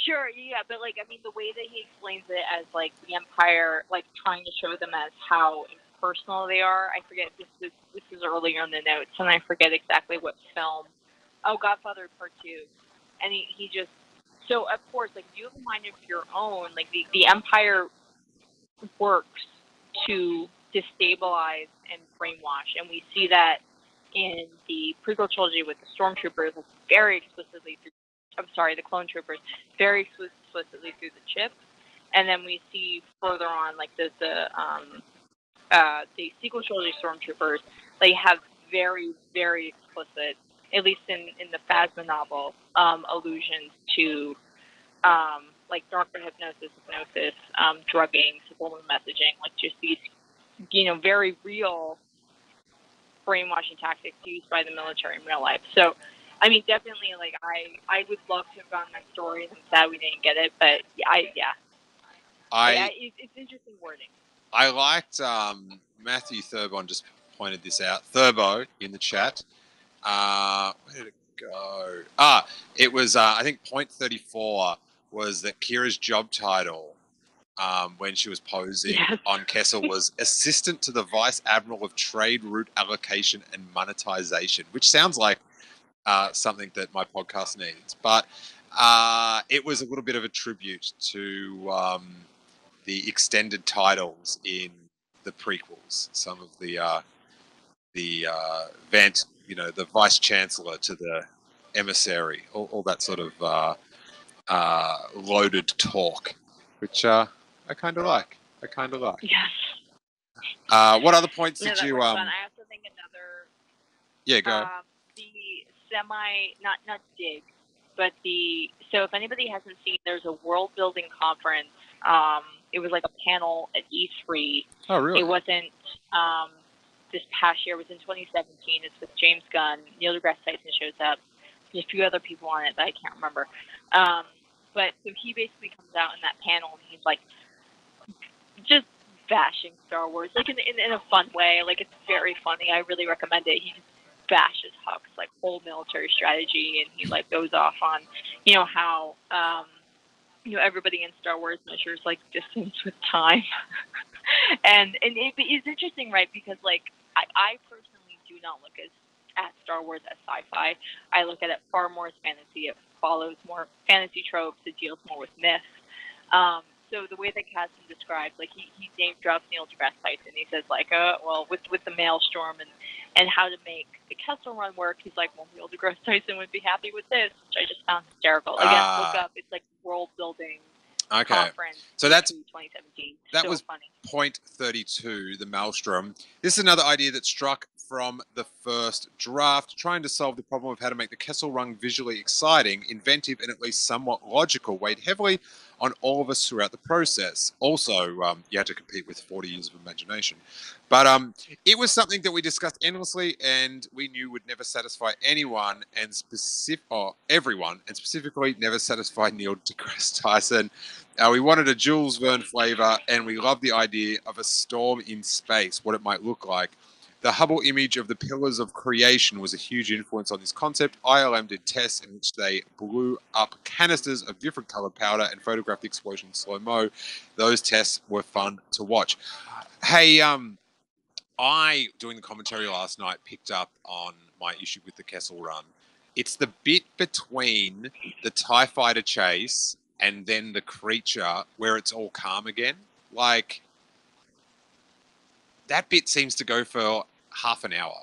Sure, yeah, but like, I mean, the way that he explains it as like the Empire, like trying to show them as how impersonal they are. I forget, this is earlier in the notes, and I forget exactly what film. Oh, Godfather Part 2, and he just, so of course, like, you have a mind of your own. Like the Empire works to destabilize and brainwash, and we see that in the prequel trilogy with the stormtroopers very explicitly through. I'm sorry, the clone troopers very explicitly through the chip, and then we see further on like the sequel trilogy stormtroopers. They have very, very explicit, at least in the Phasma novel, allusions to like darker hypnosis, drugging, subliminal messaging, like just these, very real brainwashing tactics used by the military in real life. So, I mean, definitely, like, I would love to have gotten that story, and I'm sad we didn't get it, but it's interesting wording. I liked Matthew Thurbon just pointed this out. Thurbo in the chat. Where did it go? It was I think point 34 was that Kira's job title when she was posing on Kessel was Assistant to the Vice Admiral of Trade Route Allocation and Monetization, which sounds like something that my podcast needs. But it was a little bit of a tribute to the extended titles in the prequels. Some of the Vent, the Vice Chancellor to the Emissary, all that sort of loaded talk, which I kind of like. Yes. What other points did you? I also think another. Yeah, go. The not dig, but so if anybody hasn't seen, there's a world building conference. It was like a panel at E3. Oh, really? It wasn't this past year. It was in 2017. It's with James Gunn. Neil deGrasse Tyson shows up. There's a few other people on it that I can't remember. But so he basically comes out in that panel, and he's like just bashing Star Wars, like in a fun way. Like, it's very funny. I really recommend it. He just bashes Huck's like whole military strategy, and he like goes off on how everybody in Star Wars measures like distance with time. and it's interesting, right? Because like I personally do not look at Star Wars as sci-fi. I look at it far more as fantasy. It follows more fantasy tropes. It deals more with myths. So the way that Kasdan describes, like he name drops Neil deGrasse Tyson. He says like, with the Maelstrom and how to make the Kessel Run work. He's like, well, Neil deGrasse Tyson would be happy with this, which I just found hysterical. Again, look up. It's like world building. Conference. So that's 2017. That so was funny. Point 32, the Maelstrom. This is another idea that struck from the first draft, trying to solve the problem of how to make the Kessel Run visually exciting, inventive, and at least somewhat logical, weighed heavily on all of us throughout the process. Also, you had to compete with 40 years of imagination. But it was something that we discussed endlessly, and we knew would never satisfy anyone everyone, and specifically never satisfy Neil deGrasse Tyson. We wanted a Jules Verne flavor, and we loved the idea of a storm in space, what it might look like. The Hubble image of the pillars of creation was a huge influence on this concept. ILM did tests in which they blew up canisters of different colored powder and photographed the explosion slow-mo. Those tests were fun to watch. Hey, I, doing the commentary last night, picked up on my issue with the Kessel Run. It's the bit between the TIE fighter chase and then the creature where it's all calm again. Like, that bit seems to go for half an hour.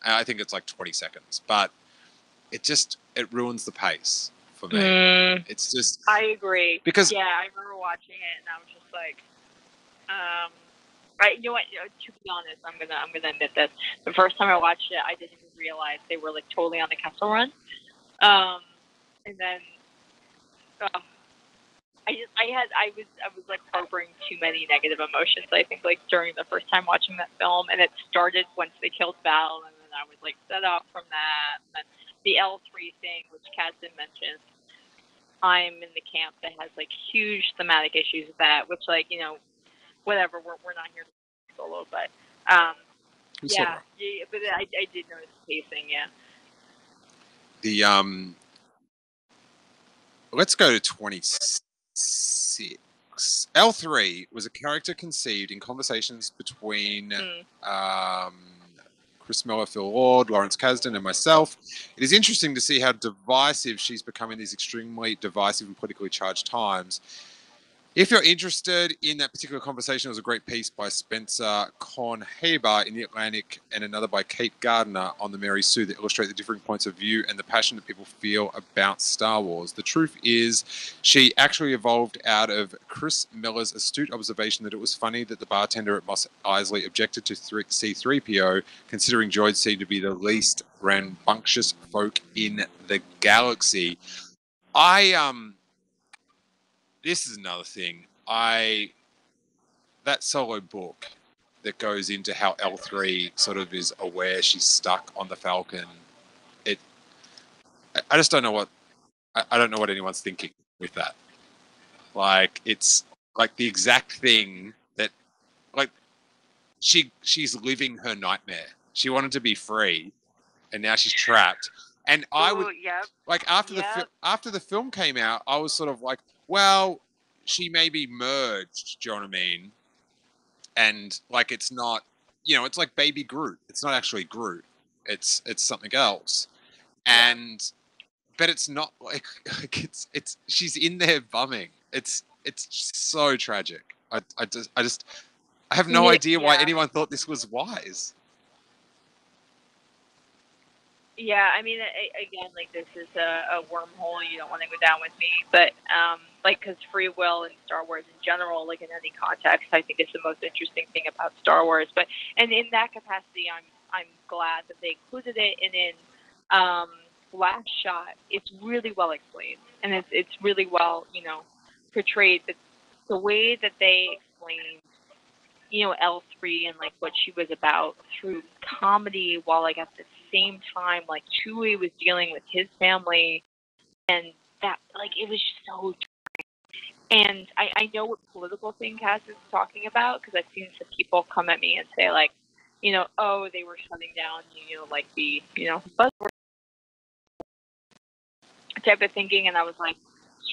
I think it's like 20 seconds, but it ruins the pace for me. It's just... I agree. Because... Yeah, I remember watching it, and I was just like... you know what? To be honest, I'm gonna admit this. The first time I watched it, I didn't even realize they were like totally on the Kessel Run. and then I was like harboring too many negative emotions. I think like during the first time watching that film, and it started once they killed Val, and then I was like set off from that. And then the L3 thing, which Kasdan mentioned, I'm in the camp that has like huge thematic issues with that. Which like whatever, we're not here to solo, but yeah, but I did notice the pacing, yeah. The let's go to 26. L3 was a character conceived in conversations between Chris Miller, Phil Lord, Lawrence Kasdan, and myself. It is interesting to see how divisive she's become in these extremely divisive and politically charged times. If you're interested in that particular conversation, there was a great piece by Spencer Kornhaber in The Atlantic and another by Kate Gardner on the Mary Sue that illustrate the differing points of view and the passion that people feel about Star Wars. The truth is, she actually evolved out of Chris Miller's astute observation that it was funny that the bartender at Mos Eisley objected to C-3PO, considering droids seemed to be the least rambunctious folk in the galaxy. This is another thing. That solo book that goes into how L3 sort of is aware she's stuck on the Falcon. I just don't know what I don't know what anyone's thinking with that. Like it's like the exact thing that like she's living her nightmare. She wanted to be free, and now she's trapped. And I would like after the film came out, I was sort of like, well, she may be merged, do you know what I mean? And like it's not, it's like Baby Groot. It's not actually Groot. It's something else. And but it's not like it's she's in there bumming. It's so tragic. I have no idea why anyone thought this was wise. Yeah, I mean, again, like this is a wormhole you don't want to go down with me, but like because free will in Star Wars in general, like in any context, I think it's the most interesting thing about Star Wars. But and in that capacity, I'm glad that they included it. And in Last Shot, it's really well explained, and it's really well portrayed. But the way that they explained L3 and like what she was about through comedy, while like at the same time like Chewie was dealing with his family, and that like it was just so and I know what political thing Cass is talking about, because I've seen some people come at me and say like oh, they were shutting down like the buzzword type of thinking, and I was like,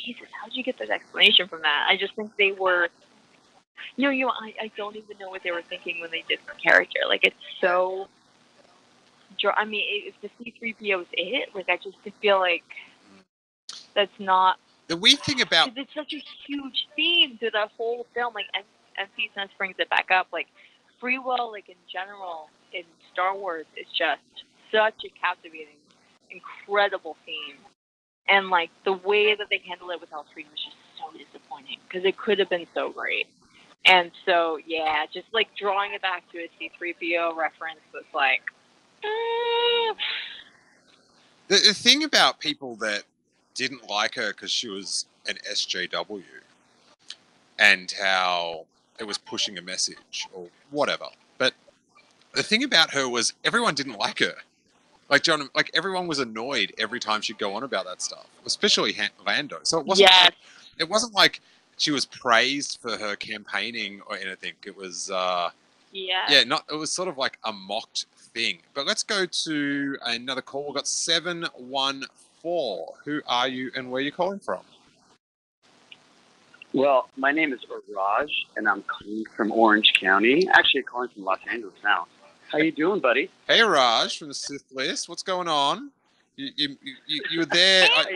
Jesus, how did you get that explanation from that? I just think they were I don't even know what they were thinking when they did the character. Like, it's so... I mean, if the C-3PO is it, like, I just feel like that's not... The weird thing about... It's such a huge theme to the whole film. Like, MC Sense brings it back up. Like, free will, like, in general, in Star Wars, is just such a captivating, incredible theme. And, like, the way that they handle it with L3 was just so disappointing, because it could have been so great. And so, yeah, just like drawing it back to a C-3PO reference was like... The thing about people that didn't like her because she was an SJW and how it was pushing a message or whatever. But the thing about her was everyone didn't like her. Like John, like everyone was annoyed every time she'd go on about that stuff, especially Lando. So it wasn't. Yes. It wasn't like she was praised for her campaigning or anything. It was, it was sort of like a mocked thing. But let's go to another call. We've got 714. Who are you and where are you calling from? Well, my name is Raj, and I'm calling from Orange County. Actually, calling from Los Angeles now. How you doing, buddy? Hey, Raj from the Sith List. What's going on? You were there. Hey, how you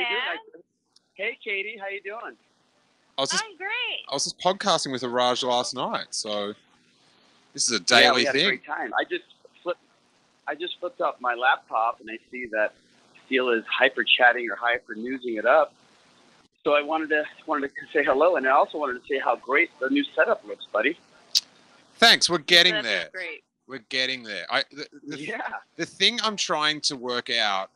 doing? Hey, Katie. How you doing? I'm great. I was just podcasting with Raj last night, so this is a daily we had thing. A great time. I just flipped up my laptop and I see that Steele is hyper chatting or hyper newsing it up. So I wanted to say hello, and I also wanted to say how great the new setup looks, buddy. Thanks. We're getting there. Great. We're getting there. The thing I'm trying to work out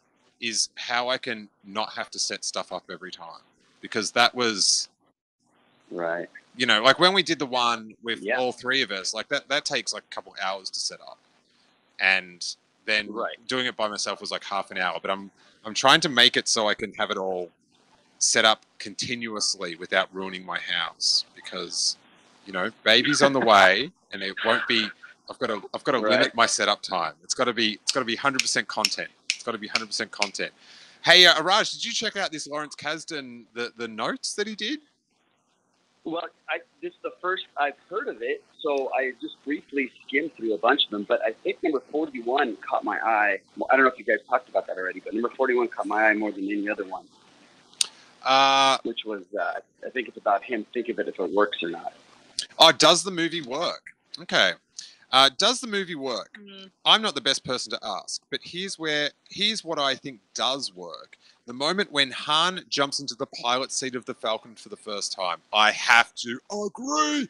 is how I can not have to set stuff up every time, because that was Right. you know, like when we did the one with Yeah. all three of us, like that takes like a couple hours to set up, and then Right. doing it by myself was like half an hour. But I'm trying to make it so I can have it all set up continuously without ruining my house, because you know, baby's on the way, and it won't be. I've got to Right. limit my setup time. It's got to be 100% content. It's got to be 100% content. Hey, Araj, did you check out this Jon Kasdan the notes that he did? Well, this is the first I've heard of it, so I just briefly skimmed through a bunch of them. But I think number 41 caught my eye. Well, I don't know if you guys talked about that already, but number 41 caught my eye more than any other one. Which was, I think it's about him. Think of it if it works or not. Oh, does the movie work? Okay. Does the movie work? Mm. I'm not the best person to ask, but here's what I think does work. The moment when Han jumps into the pilot seat of the Falcon for the first time, I have to agree.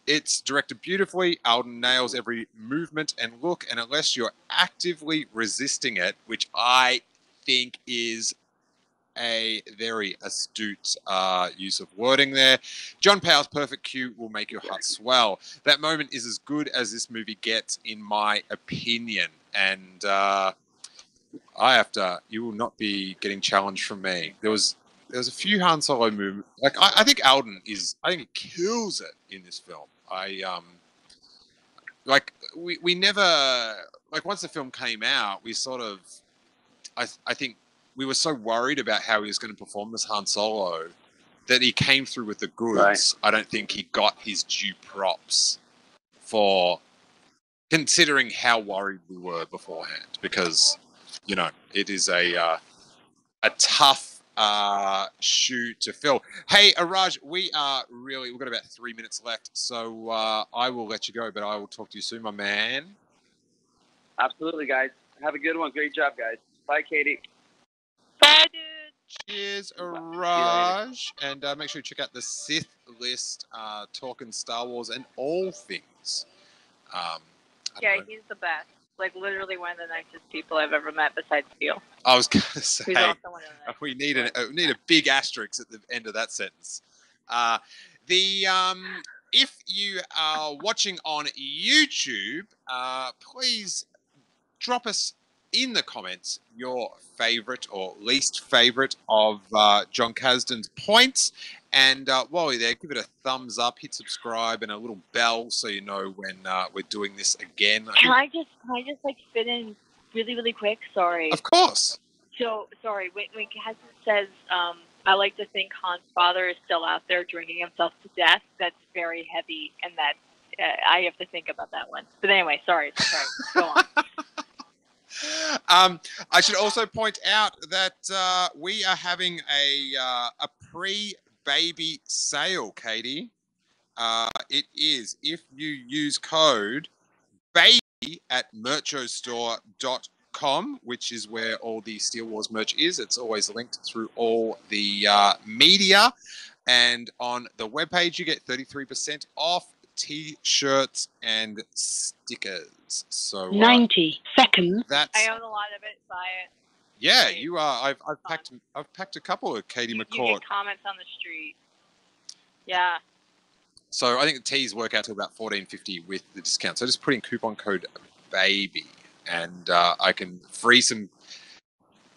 It's directed beautifully. Alden nails every movement and look, and unless you're actively resisting it, which I think is a very astute use of wording there. John Powell's perfect cue will make your heart swell. That moment is as good as this movie gets, in my opinion. And you will not be getting challenged from me. There was a few Han Solo movements. Like I think Alden I think he kills it in this film. We never, like, once the film came out, we sort of, I think we were so worried about how he was going to perform as Han Solo that he came through with the goods. Right. I don't think he got his due props for considering how worried we were beforehand, because, you know, it is a tough shoe to fill. Hey, Araj, we've got about 3 minutes left, so I will let you go, but I will talk to you soon, my man. Absolutely, guys. Have a good one. Great job, guys. Bye, Katie. Bye, dude. Cheers, Araj. And make sure you check out the Sith List, talking Star Wars and all things. Yeah, he's the best. Like, literally one of the nicest people I've ever met besides Steele. I was going to say, Who's also one of the we need a big asterisk at the end of that sentence. If you are watching on YouTube, please drop us in the comments your favorite or least favorite of Jon Kasdan's points. And while you're there, give it a thumbs up, hit subscribe, and a little bell so you know when we're doing this again. Can I just like fit in really, really quick? Sorry. Of course. So, sorry, when Kasdan says, I like to think Han's father is still out there drinking himself to death, that's very heavy, and that I have to think about that one. But anyway, sorry. Go on. I should also point out that we are having a pre-baby sale, Katie. It is, if you use code BABY at merchostore.com, which is where all the Steele Wars merch is. It's always linked through all the media. And on the webpage, you get 33% off T-shirts and stickers. So 90 seconds. I own a lot of it. Buy it. Yeah, you are. I've packed a couple of Katie McCort. You get comments on the street. Yeah. So I think the teas work out to about $14.50 with the discount. So just put in coupon code BABY, and I can free some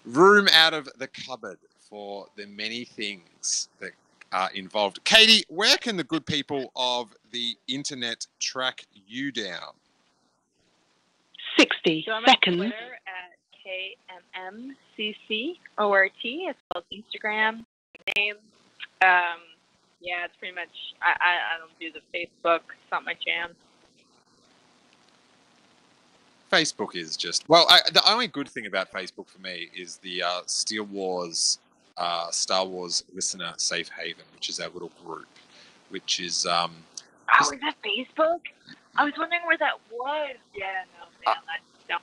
room out of the cupboard for the many things that are involved. Katie, where can the good people of the internet track you down? 60 So I'm seconds. on Twitter at KMMCCORT. It's called Instagram. Name. Yeah, it's pretty much. I don't do the Facebook. It's not my jam. Facebook is just the only good thing about Facebook for me is the Steele Wars, Star Wars listener safe haven, which is our little group, which is Oh, is that Facebook? I was wondering where that was. Yeah, no, man,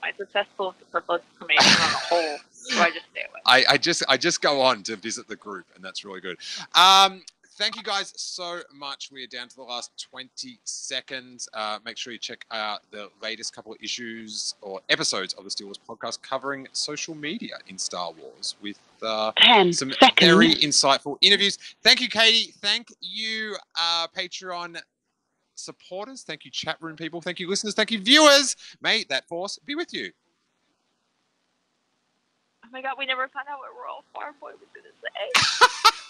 it's accessible for both information on the whole, so I just stay away. I just go on to visit the group, and that's really good. Thank you guys so much. We are down to the last 20 seconds. Make sure you check out the latest couple of issues or episodes of the Steele Wars podcast covering social media in Star Wars with some very insightful interviews. Thank you, Katie. Thank you, Patreon supporters. Thank you, chat room people. Thank you, listeners. Thank you, viewers. May that force be with you. Oh my God, we never found out what Royal Farm Boy was going to say.